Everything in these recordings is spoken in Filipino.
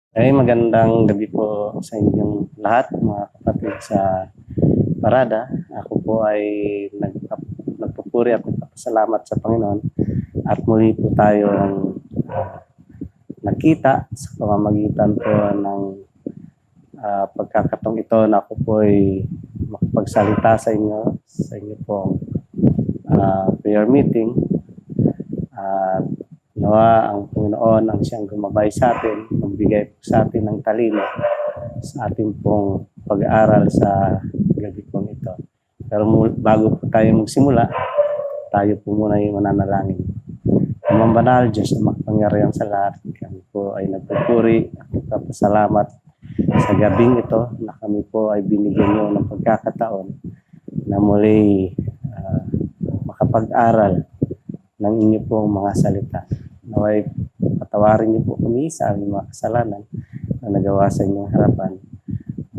Ay, magandang gabi po sa inyong lahat, mga kapatid sa parada. Ako po ay nagpupuri at nagpapasalamat sa Panginoon at muli po tayong nagkita sa pamamagitan po ng pagkakataong ito na ako po ay makapagsalita sa inyo pong prayer meeting. At nawa ang Panginoon ang siyang gumabay sa atin, magbigay po sa atin ng talino sa ating pong pag-aaral sa gabi pong ito. Pero bago po tayo magsimula, tayo po muna yung mananalangin. Amang banal, Diyos na makapangyarihan sa lahat, kami po ay nagpupuri at nagpapasalamat sa gabing ito na kami po ay binigyan nyo ng pagkakataon na muli makapag-aral ng inyo pong mga salita. Naway patawarin niyo po kami sa aming mga kasalanan na nagawa sa inyong harapan.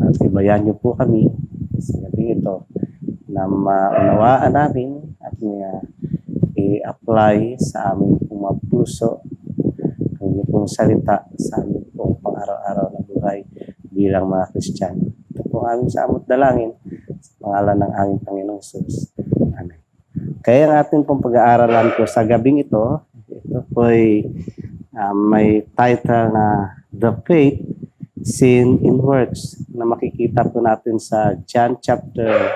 At ibayan niyo po kami sa gabi ito na maunawaan namin at i-apply sa aming mga puso ang inyong pong salita sa aming pong pang-araw-araw na buhay bilang mga Kristiyano. Ito po ang aming samot dalangin sa pangalan ng aming Panginoong Jesus. Amen. Kaya ang ating pong pag-aaralan po sa gabing ito po ay may title na The Faith Seen in Works na makikita po natin sa John chapter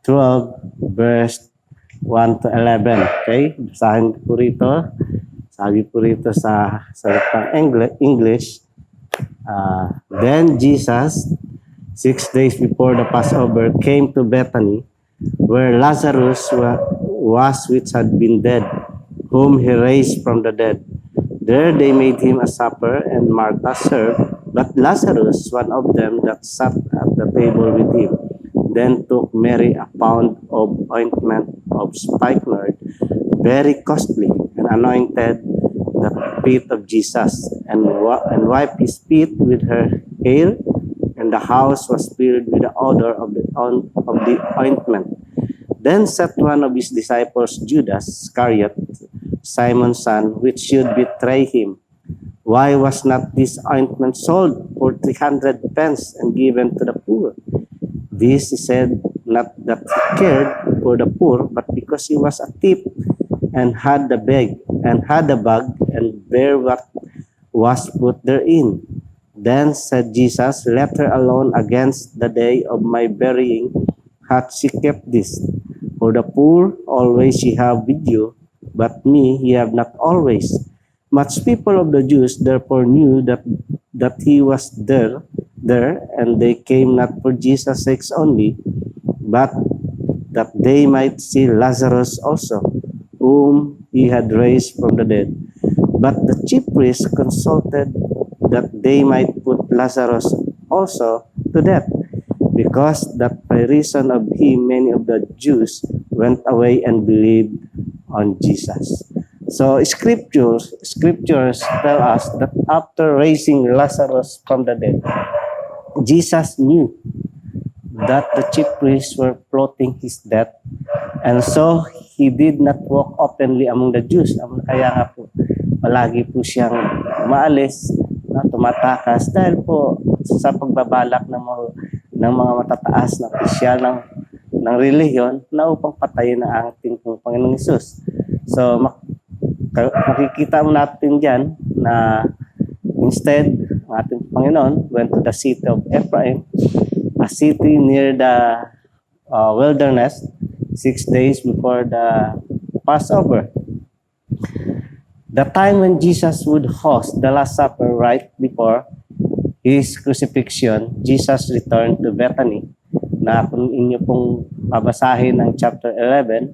12 verse 1 to 11. Okay? Basahin po rito. Sabi po rito sa salitang English, Then Jesus, 6 days before the Passover, came to Bethany, where Lazarus was which had been dead, whom he raised from the dead. There they made him a supper, and Martha served, but Lazarus, one of them that sat at the table with him, then took Mary a pound of ointment of spikenard, very costly, and anointed the feet of Jesus, and wiped his feet with her hair, and the house was filled with the odor of the ointment. Then said one of his disciples, Judas Iscariot, Simon's son, which should betray him, Why was not this ointment sold for 300 pence and given to the poor? This he said, not that he cared for the poor, but because he was a thief and had the bag and bare what was put therein. Then said Jesus, Let her alone against the day of my burying. Hath she kept this? For the poor always ye have with you, but me ye have not always. Much people of the Jews therefore knew that he was there, and they came not for Jesus' sakes only, but that they might see Lazarus also, whom he had raised from the dead. But the chief priests consulted that they might put Lazarus also to death, because that by reason of him many of the Jews went away and believed on Jesus. So scriptures tell us that after raising Lazarus from the dead, Jesus knew that the chief priests were plotting his death, and so he did not walk openly among the Jews. Kaya nga po, palagi po siyang umaalis, tumatakas dahil po sa pagbabalak ng mga matataas na opisyal ng relihiyon na upang patayin ang ating Panginoong Hesus. So makikita natin dyan na instead, ang ating Panginoon went to the city of Ephraim, a city near the wilderness, 6 days before the Passover. The time when Jesus would host the Last Supper right before his crucifixion, Jesus returned to Bethany, na kung inyo pong babasahin ng chapter 11,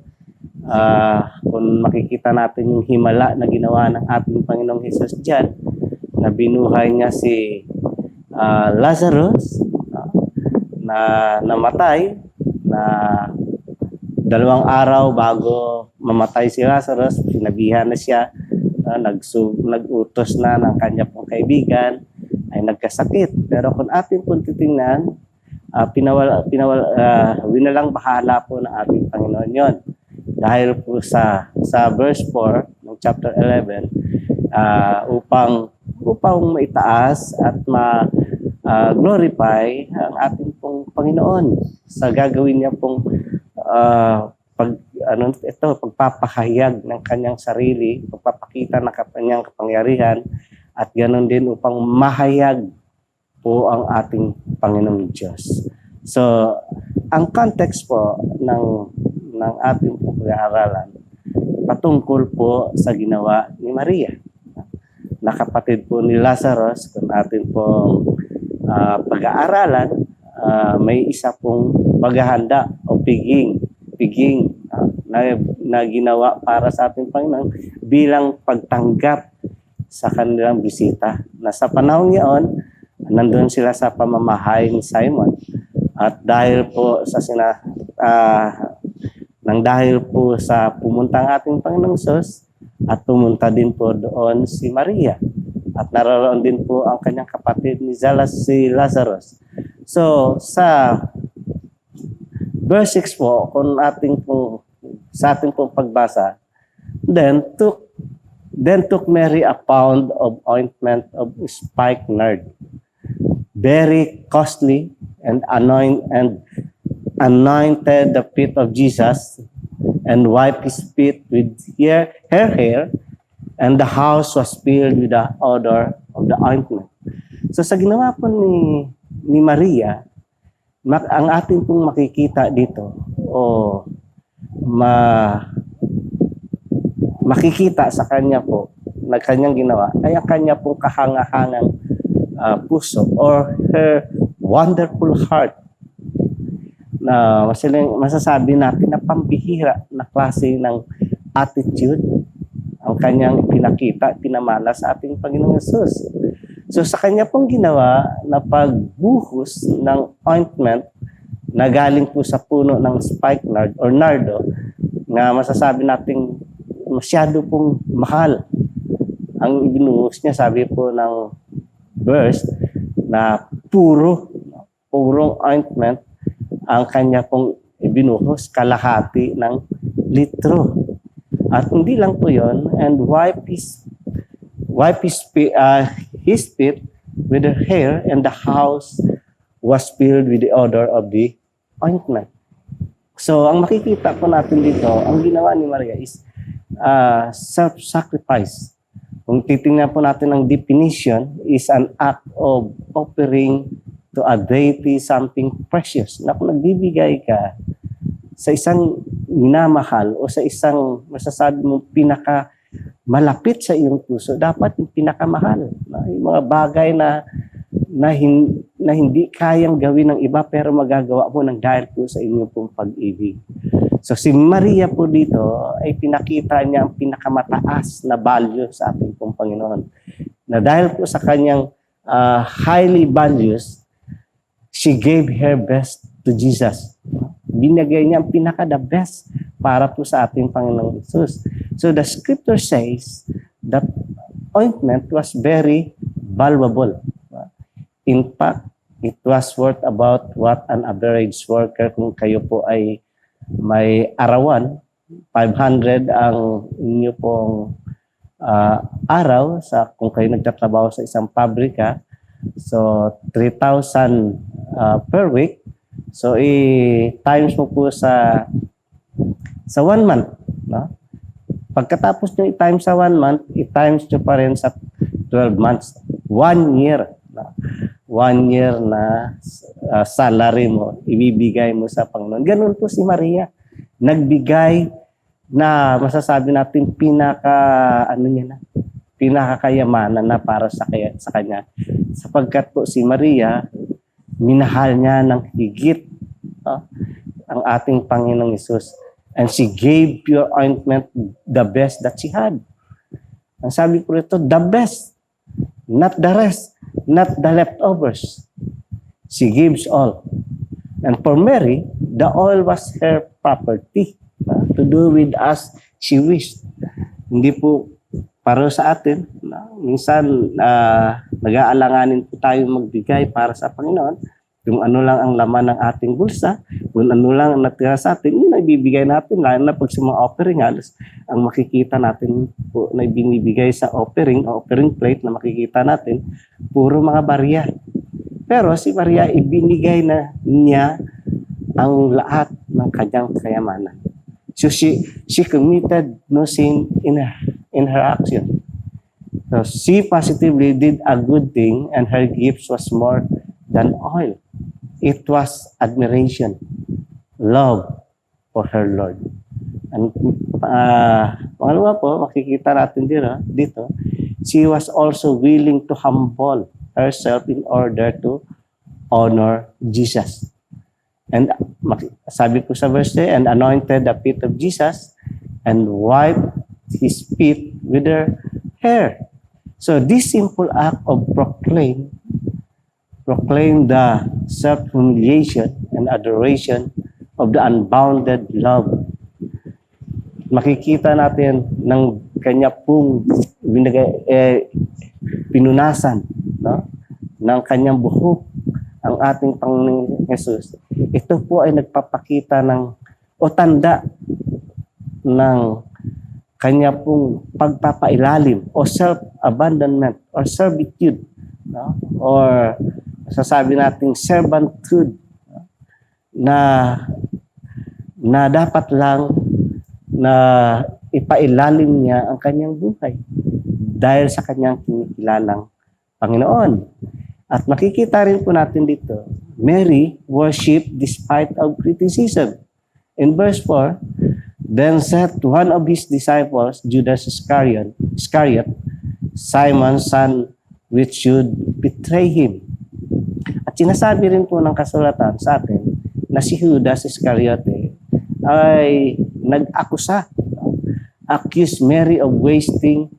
kung makikita natin yung himala na ginawa ng ating Panginoong Hesus dyan, na binuhay niya si Lazarus, na namatay, na 2 araw bago mamatay si Lazarus, sinabihan na siya, nag-utos na ng kanya pong kaibigan, ay nagkasakit. Pero kung ating pong titingnan, winalang bahala po ng ating Panginoon yon. Dahil po sa verse 4 ng chapter 11, upang upang maitaas at glorify ang ating pong Panginoon sa gagawin niya pong pagpapahayag ng kanyang sarili, pagpapakita ng kanyang kapangyarihan, at ganoon din upang mahayag po ang ating Panginoong Diyos. So, ang context po ng ating pag-aaralan patungkol po sa ginawa ni Maria, na kapatid po ni Lazarus. Kung atin pong pag-aaralan, may isa pong paghahanda o piging na ginawa para sa ating Panginoon bilang pagtanggap sa kanilang bisita. Na sa panahon ngayon, nandun sila sa pamamahay ni Simon, at dahil po sa pumunta ang ating Panginoong Sus, at pumunta din po doon si Maria, at naroon din po ang kanyang kapatid ni si Lazarus. So sa verse 6 po, kung sa ating pong pagbasa, then took Mary a pound of ointment of spikenard, very costly, and anointed the feet of Jesus, and wiped his feet with her hair, and the house was filled with the odor of the ointment. So sa ginawa po ni Maria, ang ating pong makikita dito, makikita sa kanya po na kanyang ginawa ay ang kanya pong kahangahangang puso, or her wonderful heart, na masasabi natin na pambihira na klase ng attitude ang kanyang pinamala sa ating Panginoong Hesus. So sa kanya pong ginawa na pagbuhos ng ointment na galing po sa puno ng spikenard or nardo, na masasabi natin masyado pong mahal ang ibinuhos niya. Sabi po ng verse na purong ointment ang kanya pong ibinuhos, kalahati ng litro. At hindi lang po yon, and wipe his feet with her hair, and the house was filled with the odor of the ointment. So ang makikita po natin dito, ang ginawa ni Maria is self-sacrifice. Kung titingnan po natin ang definition, is an act of offering to a deity something precious. Na kung nagbibigay ka sa isang minamahal o sa isang masasabi mong malapit sa iyong puso, dapat yung pinakamahal. Yung mga bagay na hindi kayang gawin ng iba, pero magagawa mo ng dahil po sa inyong pong pag-ibig. So si Maria po dito ay pinakita niya ang pinakamataas na value sa ating pong Panginoon. Na dahil po sa kanyang highly values, she gave her best to Jesus. Binigay niya ang pinaka-the best para po sa ating Panginoong Hesus. So the scripture says that ointment was very valuable. In fact, it was worth about what an average worker, kung kayo po ay may arawan, 500 ang inyo pong araw kung kayo nagtatrabaho sa isang pabrika. So 3,000 per week. So times mo po sa 1 month, no? Pagkatapos nyo i-times sa 1 month, i-times nyo pa rin sa 12 months. 1 year. No? 1 year na salary mo, ibibigay mo sa Panginoon. Ganun po si Maria. Nagbigay na masasabi natin pinakakayamanan na para sa kanya. Sapagkat po si Maria, minahal niya ng higit ang ating Panginoong Hesus. And she gave pure ointment, the best that she had. Ang sabi ko rito, the best, not the rest, not the leftovers. She gives all. And for Mary, the oil was her property, to do with as she wished. Hindi po para sa atin. Minsan, nag-aalanganin po tayo magbigay para sa Panginoon. Kung ano lang ang laman ng ating bulsa, kung ano lang ang natira sa atin, yun ay bibigay natin. Lalo na pag sa mga offering, halos ang makikita natin po na binibigay sa offering plate na makikita natin, puro mga barya. Pero si Maria, ibinigay na niya ang lahat ng kanyang kayamanan. So she committed no sin in her action. So she positively did a good thing, and her gifts was more than oil. It was admiration, love for her Lord. And pangalawa po, makikita natin dito, she was also willing to humble herself in order to honor Jesus. And sabi ko sa verse 3, and anointed the feet of Jesus and wiped his feet with her hair. So this simple act of proclaim the self-humiliation and adoration of the unbounded love. Makikita natin ng kanya pong pinunasan, no? Ng kanyang buhok ang ating Panginoong Jesus. Ito po ay nagpapakita o tanda ng kanya pong pagpapailalim o self-abandonment or servitude, no? Or sasabi nating servanthood, na dapat lang na ipailalim niya ang kanyang buhay dahil sa kanyang kinikilalang Panginoon. At makikita rin po natin dito, Mary worshiped despite of criticism. In verse 4, then said one of his disciples, Judas Iscariot, Simon's son, which should betray him. At sinasabi rin po ng kasulatan sa atin na si Judas Iscariote ay nag-akusa, accused Mary of wasting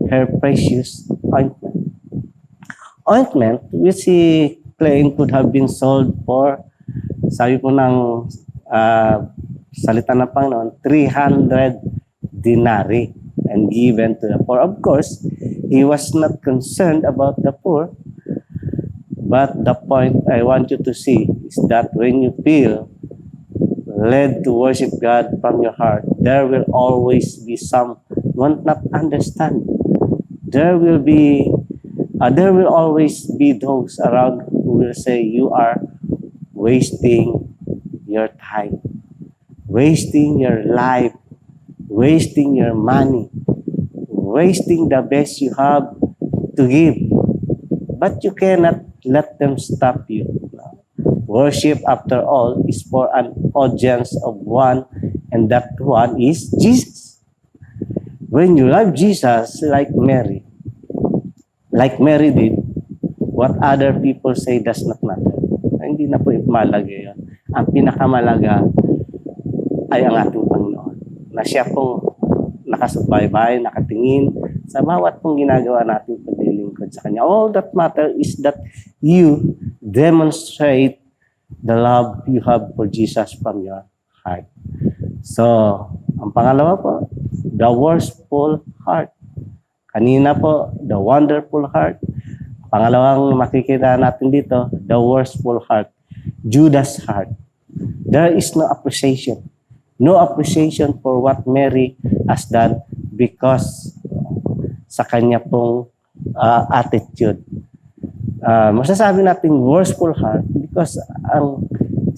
her precious ointment. Ointment which he claimed could have been sold for, sabi po ng salita ng Panginoon, 300 denarii and given to the poor. Of course, he was not concerned about the poor, but the point I want you to see is that when you feel led to worship God from your heart, there will always be some won't not understand. There will always be those around who will say you are wasting your time, wasting your life, wasting your money, wasting the best you have to give. But you cannot let them stop you. Worship, after all, is for an audience of one, and that one is Jesus. When you love Jesus like Mary did, what other people say does not matter. Hindi na po mahalaga yun. Ang pinakamalaga ay ang ating Panginoon, na siya pong nakasubaybay, nakatingin sa bawat pong ginagawa natin paglilingkod sa Kanya. All that matter is that you demonstrate the love you have for Jesus from your heart. So, ang pangalawa po, the worshipful heart. Kanina po, the wonderful heart. Pangalawang makikita natin dito, the worshipful heart. Judas' heart. There is no appreciation. No appreciation for what Mary has done because sa kanya pong attitude. Masasabi natin worshipful heart because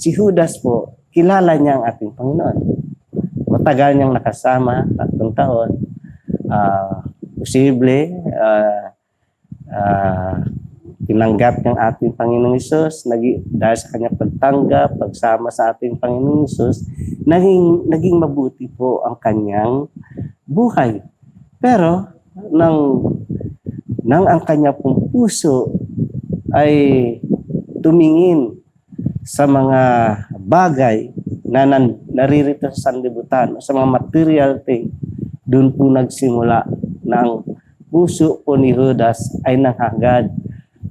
si Judas po, kilala niya ang ating Panginoon. Matagal niyang nakasama, 3 taon. Posible, tinanggap ng ating Panginoong Hesus, dahil sa kanyang pagtanggap, pagsama sa ating Panginoong Hesus, naging mabuti po ang kanyang buhay. Pero, nang ang kanya pong puso ay tumingin sa mga bagay na naririto sa sanlibutan, sa mga material thing, doon po nagsimula na ang puso po ni Judas ay nanghagad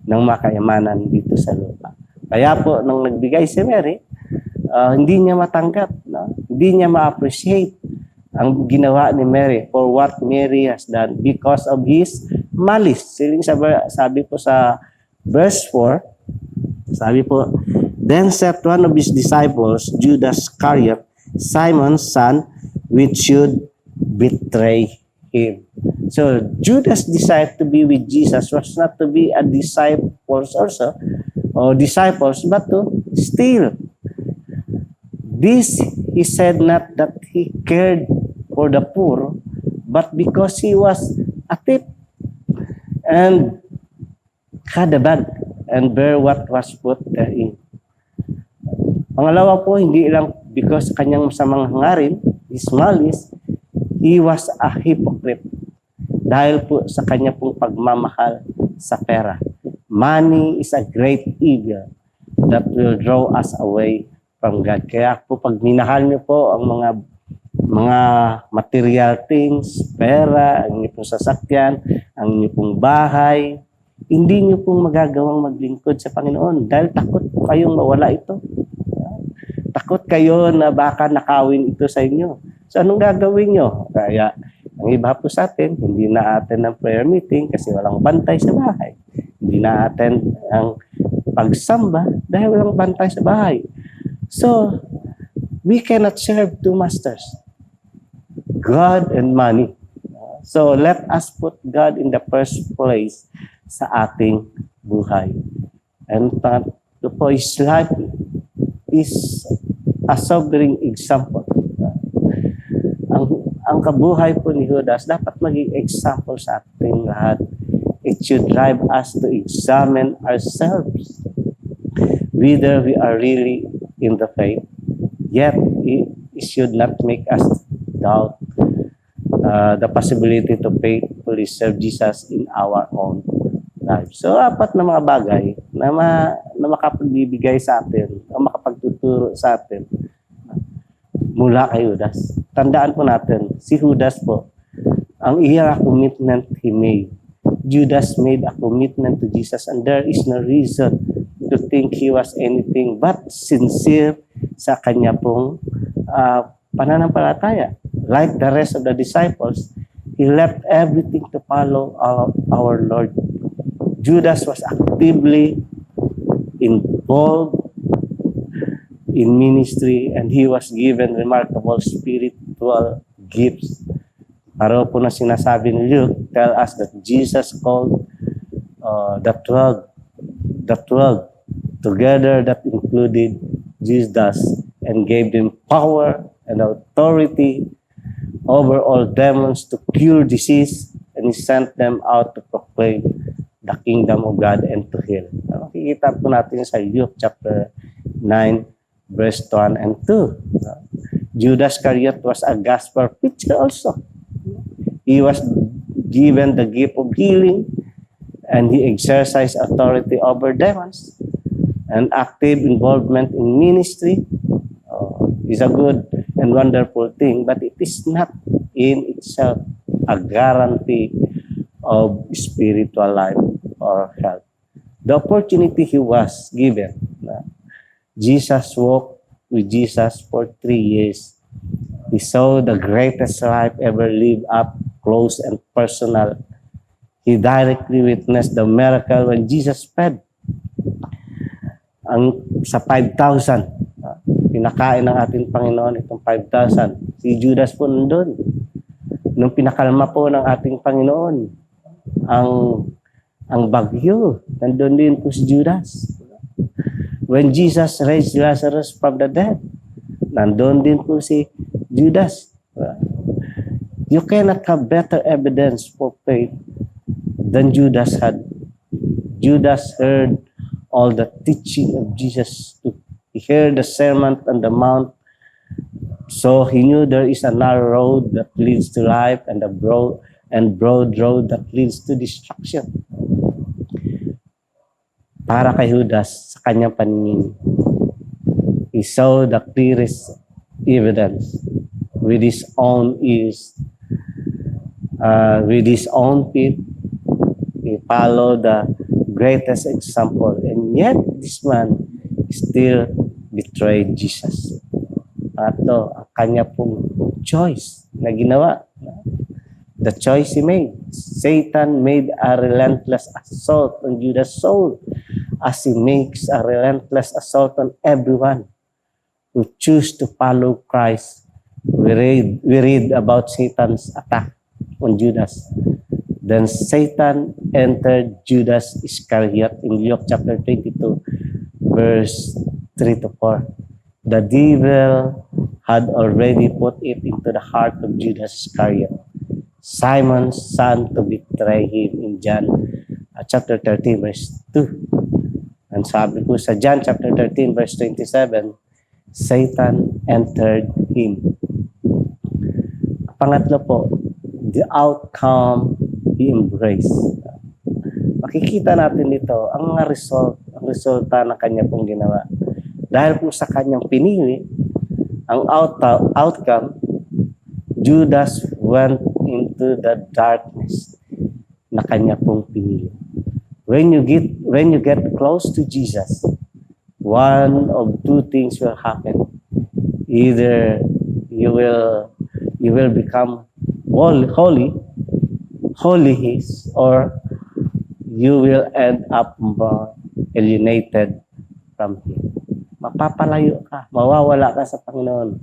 ng makayamanan dito sa lupa. Kaya po, nang nagbigay si Mary, hindi niya matanggap, no? Hindi niya ma-appreciate ang ginawa ni Mary for what Mary has done because of his malice. Sabi po sa verse 4, sabi po, Then said one of his disciples, Judas Iscariot, Simon's son, which should betray him. So Judas decided to be with Jesus was not to be a disciples also, or disciples, but to steal. This he said not that he cared for the poor, but because he was a thief and had a bag and bear what was put therein. Pangalawa po, hindi lang because kanyang masamang hangarin, his malice, he was a hypocrite. Dahil po sa kanya pong pagmamahal sa pera. Money is a great evil that will draw us away from God. Kaya po pag minahal niyo po ang mga material things, pera, ang inyong pong sasakyan, ang inyong pong bahay, hindi niyo pong magagawang maglingkod sa Panginoon dahil takot po kayong mawala ito. Takot kayo na baka nakawin ito sa inyo. So anong gagawin nyo? Kaya ang iba po sa atin, hindi na-attend ng prayer meeting kasi walang bantay sa bahay. Hindi na-attend ang pagsamba dahil walang bantay sa bahay. So, we cannot serve two masters, God and money. So, let us put God in the first place sa ating buhay. And po, His life is a sobering example. Ang kabuhay po ni Judas dapat maging example sa ating lahat. It should drive us to examine ourselves whether we are really in the faith. Yet, it should not make us doubt the possibility to faithfully serve Jesus in our own lives. So, apat na mga bagay na makapagbibigay sa atin, o makapagtuturo sa atin mula kay Judas. Tandaan po natin, si Judas po, ang iyang commitment he made. Judas made a commitment to Jesus and there is no reason to think he was anything but sincere sa kanya pong pananampalataya. Like the rest of the disciples, he left everything to follow our Lord. Judas was actively involved in ministry and he was given remarkable spiritual gifts. Paro po na sinasabi ni Luke, tell us that Jesus called the 12 together, that included Judas, and gave them power and authority over all demons to cure disease, and he sent them out to proclaim the kingdom of God and to heal. Makikita po natin sa Luke chapter 9, verse 1 and 2. Judas Iscariot was a gospel preacher also. He was given the gift of healing and he exercised authority over demons. And active involvement in ministry is a good and wonderful thing, but it is not in itself a guarantee of spiritual life or health. The opportunity he was given. Jesus walked with Jesus for 3 years. He saw the greatest life ever lived up close and personal. He directly witnessed the miracle when Jesus fed sa 5,000. Pinakain ng ating Panginoon itong 5,000. Si Judas po nandun. Nung pinakalma po ng ating Panginoon, ang bagyo, nandun din po si Judas. When Jesus raised Lazarus from the dead, nandun din po si Judas. You cannot have better evidence for faith than Judas had. Judas heard all the teaching of Jesus. He heard the Sermon on the Mount. So he knew there is a narrow road that leads to life and a broad road that leads to destruction. Para kay Judas, sa kanyang paningin, he saw the clearest evidence with his own ears, with his own feet. He followed the greatest example, and yet this man still betrayed Jesus. Ito, ang kanya pong choice na ginawa. The choice he made. Satan made a relentless assault on Judas' soul as he makes a relentless assault on everyone who choose to follow Christ. We read about Satan's attack on Judas. Then Satan entered Judas Iscariot in Luke chapter 22, verse 3 to 4. The devil had already put it into the heart of Judas Iscariot, Simon's son, to betray him in John chapter 13, verse 2. And sabi ko sa John chapter 13, verse 27, Satan entered him. Pangatlo po, the outcome he embraced. Makikita natin dito ang mga resulta ng kanya pong ginawa. Dahil po sa kanyang pinili, ang outcome, Judas went into the darkness na kanya pong pinili. When you get close to Jesus, one of two things will happen. Either you will become holy or you will end up alienated from Him. Mapapalayo ka, mawawala ka sa Panginoon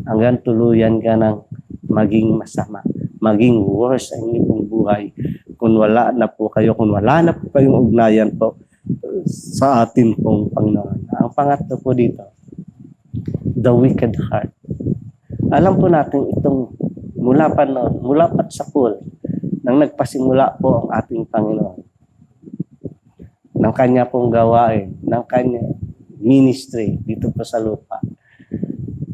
hanggang tuluyan ka ng maging masama, maging worse ang inyong buhay kung wala na po kayong ugnayan po sa atin pong Panginoon. Ang pangatlo po dito, the wicked heart. Alam po natin itong mula pa sa pool, nang nagpasimula po ang ating Panginoon, ng kanya pong gawain, ng kanya ministry dito po sa lupa.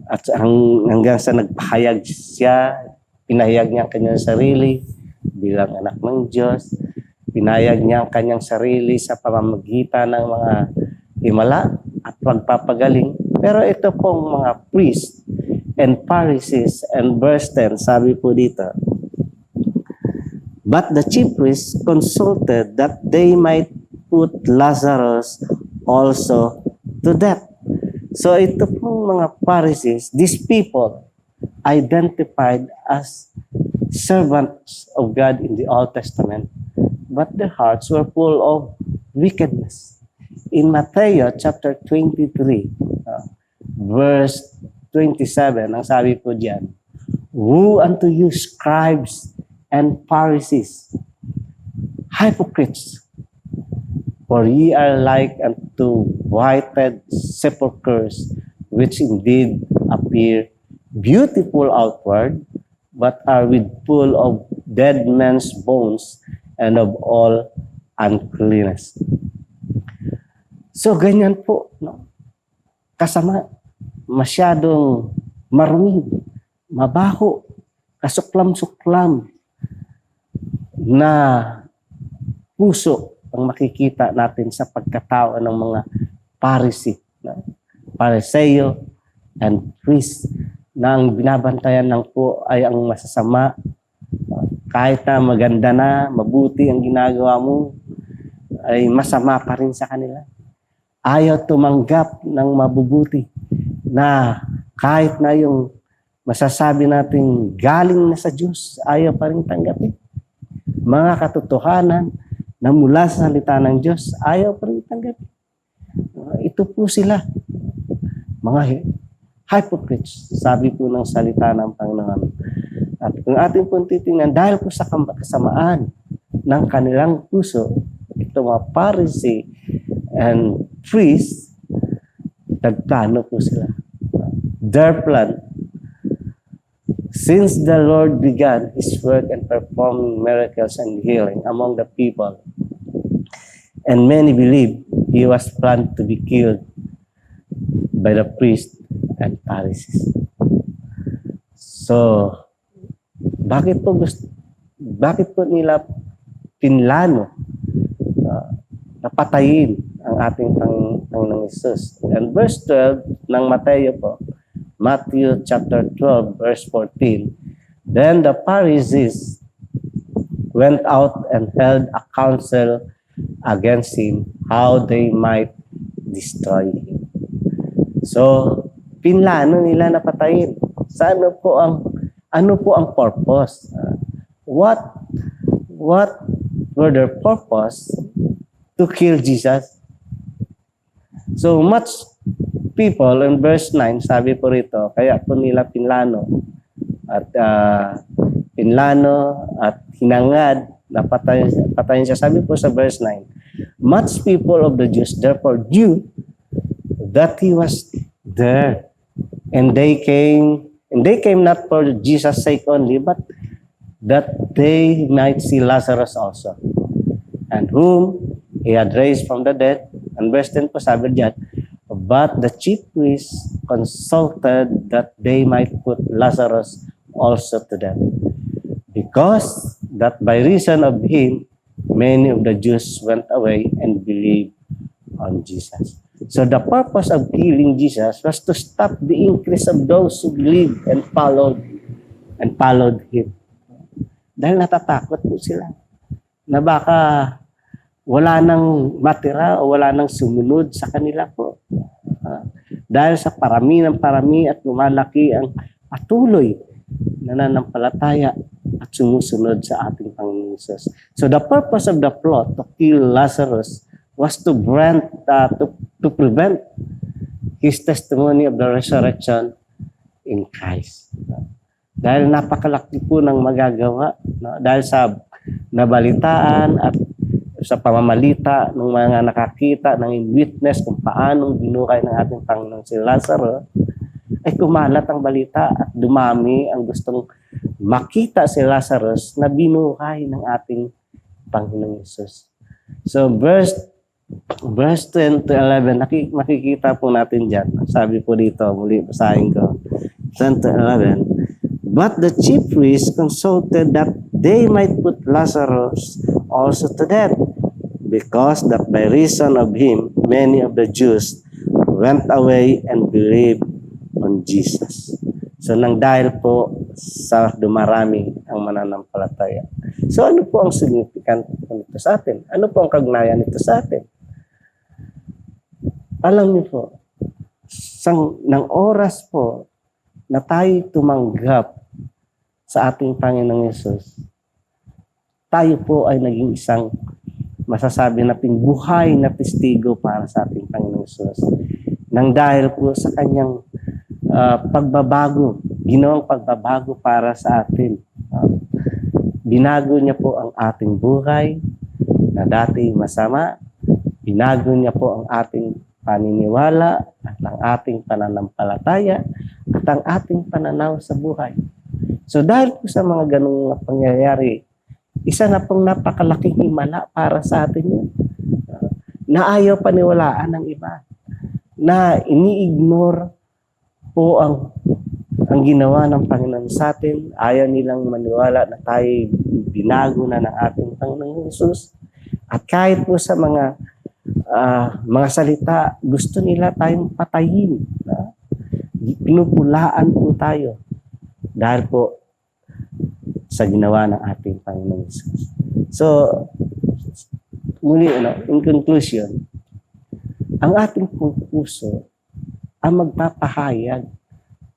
At hanggang sa nagpahayag siya, pinahayag niya ang kanyang sarili bilang anak ng Diyos, pinahayag niya ang kanyang sarili sa pamamagitan ng mga himala at pagpapagaling. Pero ito pong mga priests and Pharisees, and verse 10, sabi po dito, but the chief priests consulted that they might put Lazarus also to death. So ito pong mga Pharisees, these people identified as servants of God in the Old Testament, but their hearts were full of wickedness. In Matthew chapter 23, verse 27, ang sabi po diyan, woe unto you, scribes and Pharisees, hypocrites, for ye are like unto whited sepulchres, which indeed appear beautiful outward, but are full of dead men's bones and of all uncleanness. So ganyan po, no? Kasama, masyadong marumi, mabaho, kasuklam-suklam na puso ang makikita natin sa pagkatao ng mga Pharisee, Pariseo and priest, na ang binabantayan lang po ay ang masasama. Kahit na maganda na, mabuti ang ginagawa mo, ay masama pa rin sa kanila. Ayaw tumanggap ng mabubuti na kahit na yung masasabi natin galing na sa Diyos, ayaw pa rin tanggapin. Mga katotohanan na mula sa salita ng Diyos, ayaw pa rin tanggapin. Ito po sila, mga hypocrites, sabi po ng salita ng Panginoon. At kung ating pong titingnan, dahil po sa kasamaan ng kanilang puso, ito mga Pharisee and priests, nagplano po sila. Their plan, since the Lord began His work and performing miracles and healing among the people, and many believed He was planned to be killed by the priests and Pharisees. So, bakit po nila pinlano napatayin ang ating Panginoong Hesus? And verse 12 ng Matthew chapter 12, verse 14, then the Pharisees went out and held a council against him, how they might destroy him. So, pinlano nila na patayin. Ano po ang purpose? What were their purpose to kill Jesus? So much people, in verse 9, sabi po rito, kaya po nila pinlano at hinangad, patayin siya. Sabi po sa verse 9, much people of the Jews therefore knew that he was there. And they came not for Jesus' sake only, but that they might see Lazarus also, and whom he had raised from the dead. And verse 10 po sabi diyan, but the chief priests consulted that they might put Lazarus also to death, because that by reason of him, many of the Jews went away and believed on Jesus. So the purpose of killing Jesus was to stop the increase of those who believed and followed him. Dahil natatakot po sila na baka wala nang matira o wala nang sumunod sa kanila po. Dahil sa parami at lumalaki ang patuloy na nananampalataya at sumusunod sa ating Panginoon Jesus. So the purpose of the plot to kill Lazarus was to prevent his testimony of the resurrection in Christ. Dahil napakalaki po ng magagawa, no? Dahil sa nabalitaan at sa pamamalita ng mga nakakita, ng witness kung paanong binuhay ng ating Panginoon si Lazarus, ay kumalat ang balita at dumami ang gustong makita si Lazarus na binuhay ng ating Panginoon Jesus. So verse 10 to 11, makikita po natin dyan. Sabi po dito, muli basahin ko. 10 to 11. But the chief priests consulted that they might put Lazarus also to death, because that by reason of him, many of the Jews went away and believed on Jesus. So nang dahil po sa dumarami ang mananampalataya. So ano po ang significant nito sa atin? Ano po ang kagnayan nito sa atin? Alam niyo po, ng oras po na tayo tumanggap sa ating Panginoong Yesus, tayo po ay naging isang masasabi nating buhay na testigo para sa ating Panginoong Yesus. Nang dahil po sa kanyang pagbabago, ginawang pagbabago para sa atin. Binago niya po ang ating buhay na dati masama. Binago niya po ang ating paniniwala at ang ating pananampalataya at ang ating pananaw sa buhay. So dahil po sa mga ganung pangyayari, isa na pong napakalaking himala para sa atin yun. Na ayaw paniwalaan ng iba. Na ini-ignore po ang ginawa ng Panginoon sa atin. Ayaw nilang maniwala na tayo binago na ng ating Panginoong Jesus. At kahit po sa mga salita, gusto nila tayong patayin. Pinupulaan po tayo. Dahil po sa ginawa ng ating Panginoong Jesus. So, muli, in conclusion, ang ating puso ang magpapahayag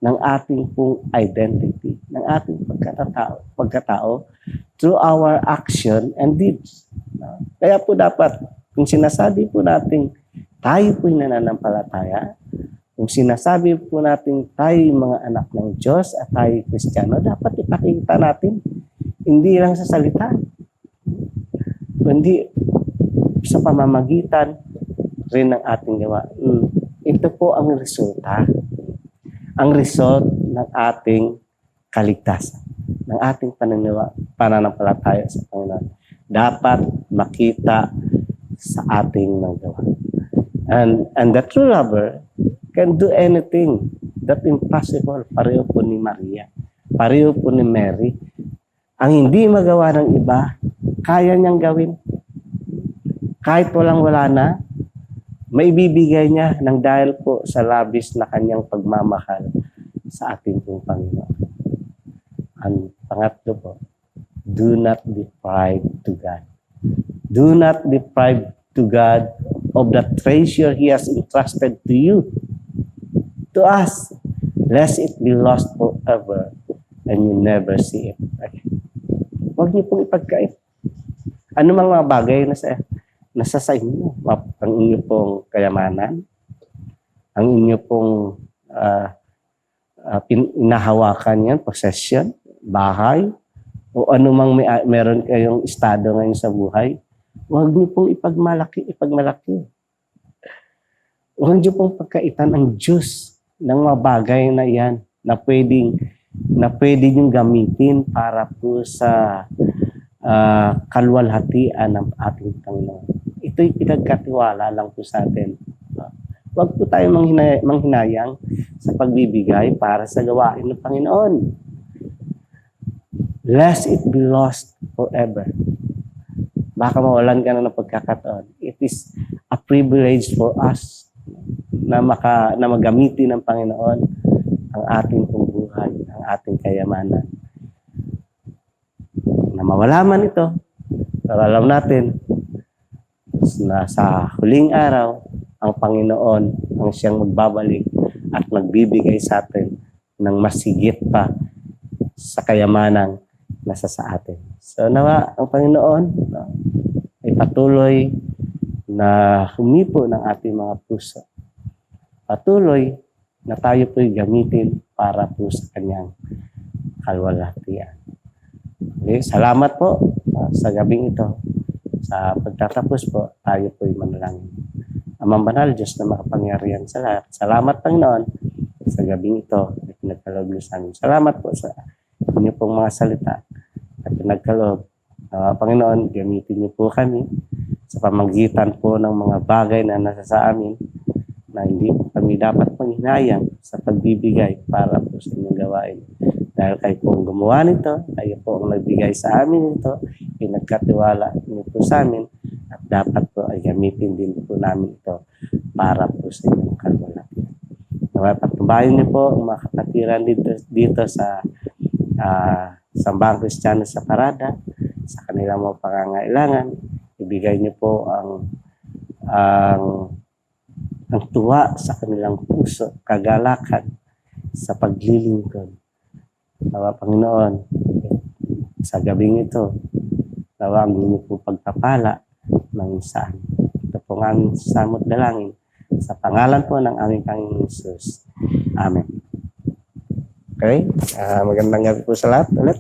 ng ating pong identity, ng ating pagkatao through our action and deeds. Kaya po dapat, kung sinasabi po natin tayo po'y nananampalataya, kung sinasabi po natin tayo mga anak ng Diyos at tayo Kristiyano, dapat ipakita natin, hindi lang sa salita, kundi sa pamamagitan rin ng ating gawa. Ito po ang resulta. Ang result ng ating kaligtasan, ng ating pananampalataya sa Panginoon. Dapat makita sa ating nagawa. And the true lover can do anything that impossible. Pareho po ni Maria. Pareho po ni Mary. Ang hindi magawa ng iba, kaya niyang gawin. Kahit walang-wala na, maibibigay niya ng dahil po sa labis na kanyang pagmamahal sa ating pong Panginoon. Ang pangatlo po, do not deprive to God. Do not deprive to God of the treasure He has entrusted to you, to us, lest it be lost forever and you never see it again. Huwag niyo pong ipagkait. Ano mga bagay na nasa sa inyo? Ang inyo pong kayamanan, ang inyo pong inahawakan yan, possession, bahay, o anumang meron kayong estado ngayon sa buhay, huwag niyo pong ipagmalaki. Huwag niyo pong pagkaitan ang Diyos ng mga bagay na yan na pwede niyong gamitin para po sa kalwalhatian ng ating Panginoon. Ito'y pinagkatiwala lang po sa atin. Huwag po tayo manghinayang sa pagbibigay para sa gawain ng Panginoon. Lest it be lost forever. Baka mawalan ka na ng pagkakataon. It is a privilege for us na magamitin ng Panginoon ang ating pong buhay, ang ating kayamanan. Na mawala man ito, pero alam natin na sa huling araw, ang Panginoon ang siyang magbabalik at magbibigay sa atin ng masigit pa sa kayamanang nasa sa atin. So nawa ang Panginoon ay patuloy na humipo ng ating mga puso. Patuloy na tayo po'y gamitin para po sa kanyang kalwalhatian. Okay, salamat po sa gabing ito. Sa pagtatapos po, tayo po'y manalangin. Amang banal, Diyos na makapangyarihan sa lahat. Salamat, Panginoon, sa gabing ito at pinagkaloob niyo sa amin. Salamat po sa inyo pong mga salita at pinagkaloob. Panginoon, gamitin niyo po kami sa pamagitan po ng mga bagay na nasa sa amin na hindi po kami dapat panghinayang sa pagbibigay para po sa inyong gawain. Dahil kayo po ang gumawa nito, kayo po ang nagbigay sa amin ito, pinagkatiwala niyo po sa amin, at dapat po ay gamitin din po namin ito para po sa inyong kalwalhatian. Patubayan niyo po ang mga kapatiran dito sa Sambahang Kristiyano sa Parada, sa kanilang mga pangangailangan. Ibigay niyo po ang tuwa sa kanilang puso, kagalakan sa paglilingkod. Nawa Panginoon, sa gabing ito, nawa ang inyo po pagpapala ng saan. Ito po ang samot dalangin sa pangalan po ng aming Panginoon Jesus. Amen. Okay? Magandang gabi po sa lahat ulit.